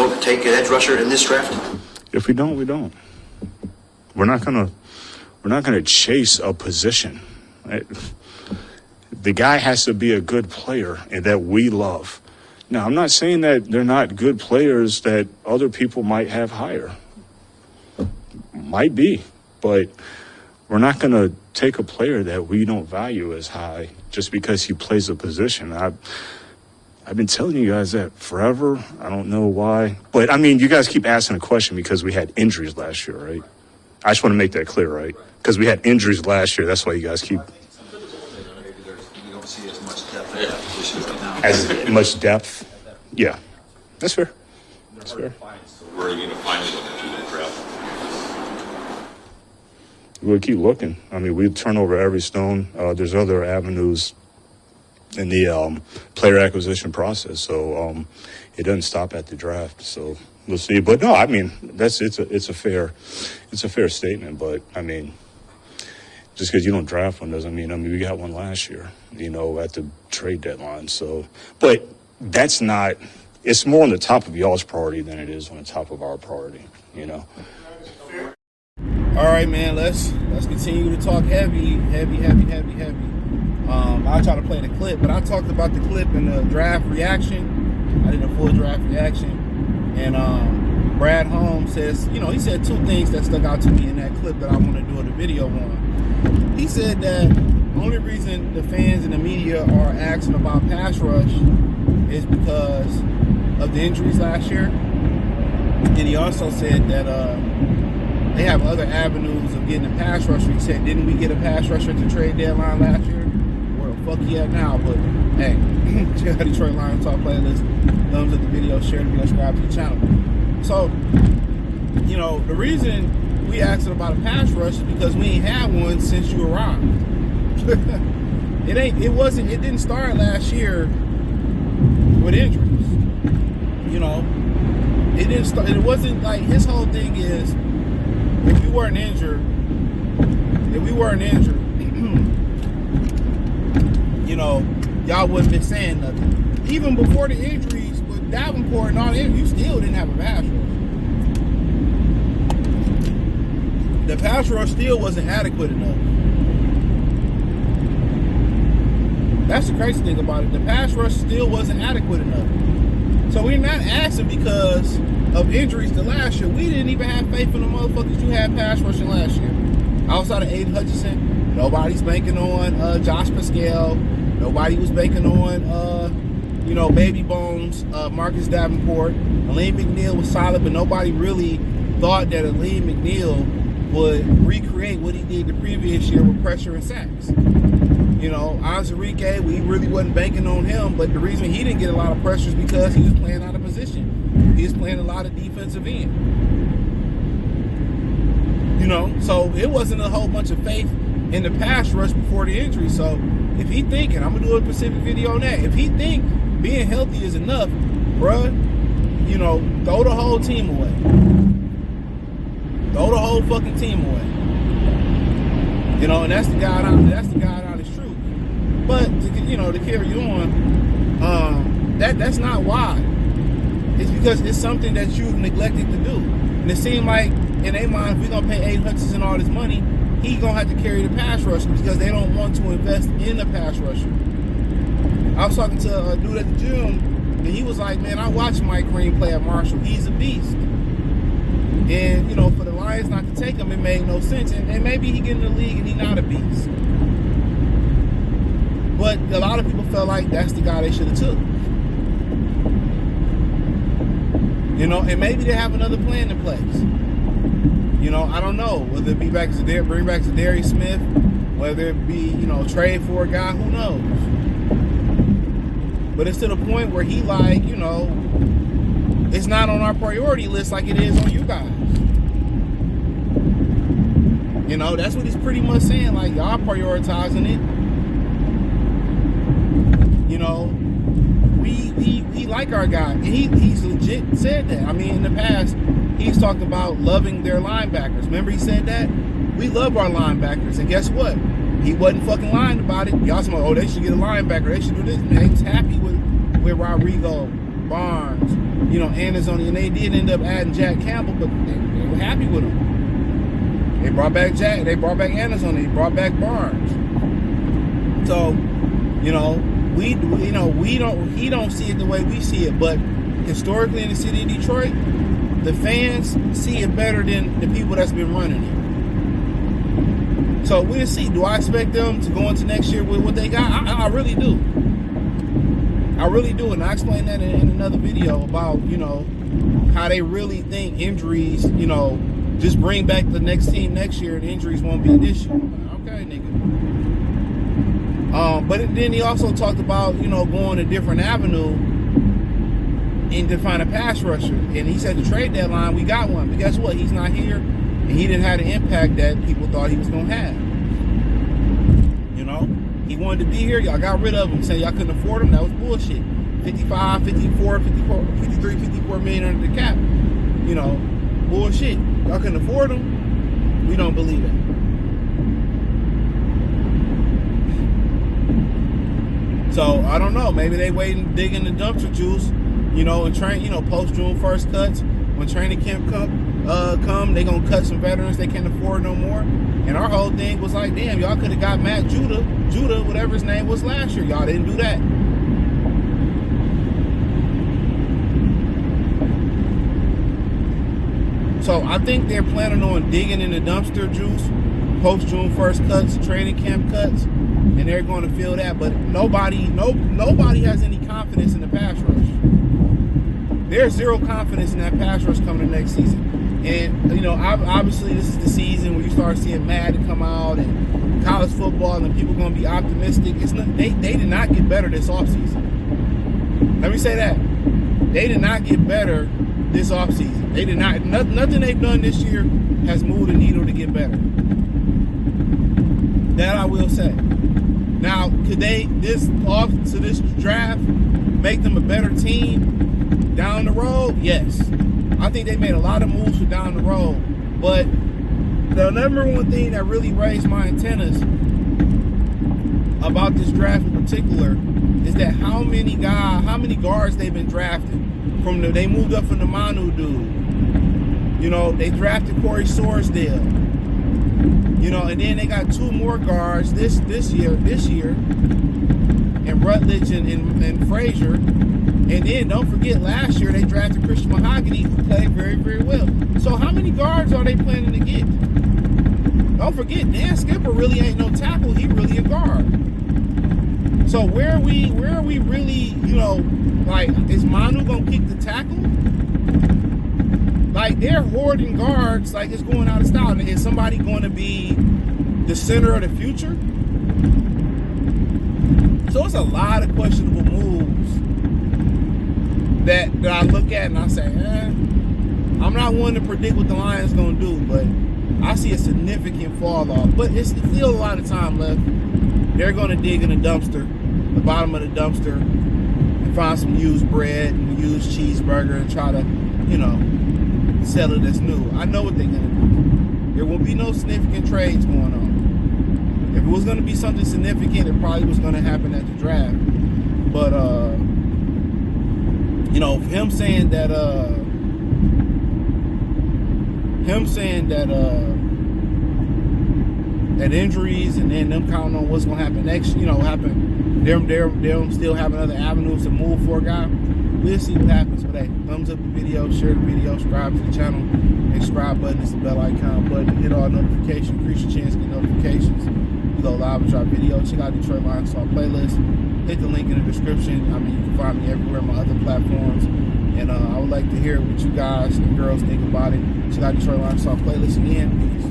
don't take an edge rusher in this draft? If we don't, we don't. We're not gonna chase a position. Right? The guy has to be a good player and that we love. Now, I'm not saying that they're not good players that other people might have higher. Might be, but we're not going to take a player that we don't value as high just because he plays a position. I've been telling you guys that forever. I don't know why. But, I mean, you guys keep asking a question because we had injuries last year, right? I just want to make that clear, right? Because we had injuries last year. That's why you guys keep... You don't see as much depth in that position right now. As much depth? Yeah. That's fair. That's fair. Where are you going to find it in that draft? We'll keep looking. I mean, we turn over every stone. There's other avenues in the player acquisition process, so it doesn't stop at the draft. So we'll see. But no, I mean, it's a fair statement. But I mean, just because you don't draft one doesn't mean. I mean, we got one last year, at the trade deadline. So, but that's not. It's more on the top of y'all's priority than it is on the top of our priority. All right, man, let's continue to talk heavy. I'll try to play the clip, but I talked about the clip in the draft reaction. I did a full draft reaction. And Brad Holmes says, he said two things that stuck out to me in that clip that I want to do a video on. He said that the only reason the fans and the media are asking about pass rush is because of the injuries last year. And he also said that they have other avenues of getting a pass rusher. He said, didn't we get a pass rusher at the trade deadline last year? Where the fuck he at now? But hey, check out Detroit Lions Talk playlist. Thumbs up the video, share the video, subscribe to the channel. So, the reason we asked about a pass rush is because we ain't had one since you arrived. It didn't start last year with injuries. It didn't start. It wasn't like his whole thing is if we weren't injured, y'all wouldn't been saying nothing. Even before the injuries with Davenport and all that, you still didn't have a pass rush. The pass rush still wasn't adequate enough. That's the crazy thing about it. The pass rush still wasn't adequate enough. So we're not asking because of injuries to last year. We didn't even have faith in the motherfuckers you had pass rushing last year. Outside of Aiden Hutchinson, nobody's banking on Josh Pascal. Nobody was banking on, Baby Bones, Marcus Davenport. Aleem McNeil was solid, but nobody really thought that Aleem McNeil would recreate what he did the previous year with pressure and sacks. Anzarike, we really wasn't banking on him, but the reason he didn't get a lot of pressure is because he was playing out of position. He was playing a lot of defensive end. So it wasn't a whole bunch of faith in the pass rush before the injury. So if he thinking, I'm going to do a specific video on that. If he think being healthy is enough, bruh, throw the whole team away. Throw the whole fucking team away. And that's the God honest truth. But to carry on, that's not why. It's because it's something that you've neglected to do. And it seemed like in their mind, if we're gonna pay Aiden Hutchinson all this money, he's gonna have to carry the pass rusher because they don't want to invest in the pass rusher. I was talking to a dude at the gym, and he was like, "Man, I watched Mike Green play at Marshall. He's a beast." And for the Lions not to take him, it made no sense. And maybe he get in the league and he's not a beast. But a lot of people felt like that's the guy they should have took. And maybe they have another plan in place. I don't know. Whether it be bring back Zadarius Smith, whether it be, trade for a guy, who knows? But it's to the point where he it's not on our priority list like it is on you guys. That's what he's pretty much saying. Like, y'all prioritizing it. We like our guy. And he's legit said that. I mean, in the past, he's talked about loving their linebackers. Remember he said that? We love our linebackers. And guess what? He wasn't fucking lying about it. Y'all saying, they should get a linebacker. They should do this. Man, he was happy with Rodrigo Barnes, Anzalone, and they did end up adding Jack Campbell, but they were happy with him. They brought back Jack, they brought back Anzalone, they brought back Barnes. So, he don't see it the way we see it, but historically in the city of Detroit, the fans see it better than the people that's been running it. So we'll see. Do I expect them to go into next year with what they got? I really do. I really do, and I explained that in another video about, how they really think injuries, just bring back the next team next year and injuries won't be an issue. Okay, nigga. But then he also talked about, going a different avenue and to find a pass rusher. And he said the trade deadline, we got one. But guess what? He's not here, and he didn't have the impact that people thought he was going to have. He wanted to be here. Y'all got rid of him, saying y'all couldn't afford him. That was bullshit. 55, 54, 54, 53, 54 million under the cap. Bullshit. Y'all couldn't afford him. We don't believe it. So, I don't know. Maybe they waiting, digging the dumpster juice, and train, post June 1st cuts. When training camp come, they gonna cut some veterans they can't afford no more. And our whole thing was like, damn, y'all could have got Matt Judah, whatever his name was last year. Y'all didn't do that. So I think they're planning on digging in the dumpster juice, post June 1st cuts, training camp cuts, and they're going to fill that. But nobody has any confidence in the pass rush. There's zero confidence in that pass rush coming to next season. And, obviously this is the season where you start seeing Madden come out and college football, and the people going to be optimistic. They did not get better this offseason. Let me say that. They did not get better this offseason. They did not. Nothing they've done this year has moved the needle to get better. That I will say. Now, could this draft make them a better team down the road? Yes. I think they made a lot of moves for down the road. But the number one thing that really raised my antennas about this draft in particular is that how many guards they've been drafting. They moved up from the Manu dude. They drafted Corey Sorsdale. And then they got two more guards this year, and Rutledge and Frazier. And then don't forget, last year they drafted Christian Mahogany, who played very, very well. So how many guards are they planning to get? Don't forget, Dan Skipper really ain't no tackle. He really a guard. So where are we really, is Manu gonna kick the tackle? Like, they're hoarding guards like it's going out of style. Is somebody going to be the center of the future? So it's a lot of questionable moves that I look at and I say, I'm not one to predict what the Lions going to do, but I see a significant fall off. But it's still a lot of time left. They're going to dig in the dumpster, the bottom of the dumpster, and find some used bread and used cheeseburger and try to, sell it as new. I know what they're going to do. There will be no significant trades going on. If it was going to be something significant, it probably was going to happen at the draft. But, him saying that injuries and then them counting on what's going to happen next, them still having other avenues to move for a guy. We'll see what happens. But hey, thumbs up the video, share the video, subscribe to the channel. The subscribe button is the bell icon button. Hit all notifications, increase your chance to get notifications. We go live and drop video. Check out Detroit Lions Talk playlist. Hit the link in the description. You can find me everywhere on my other platforms. And I would like to hear what you guys and girls think about it. Check out Detroit Lions Talk playlist again. Peace.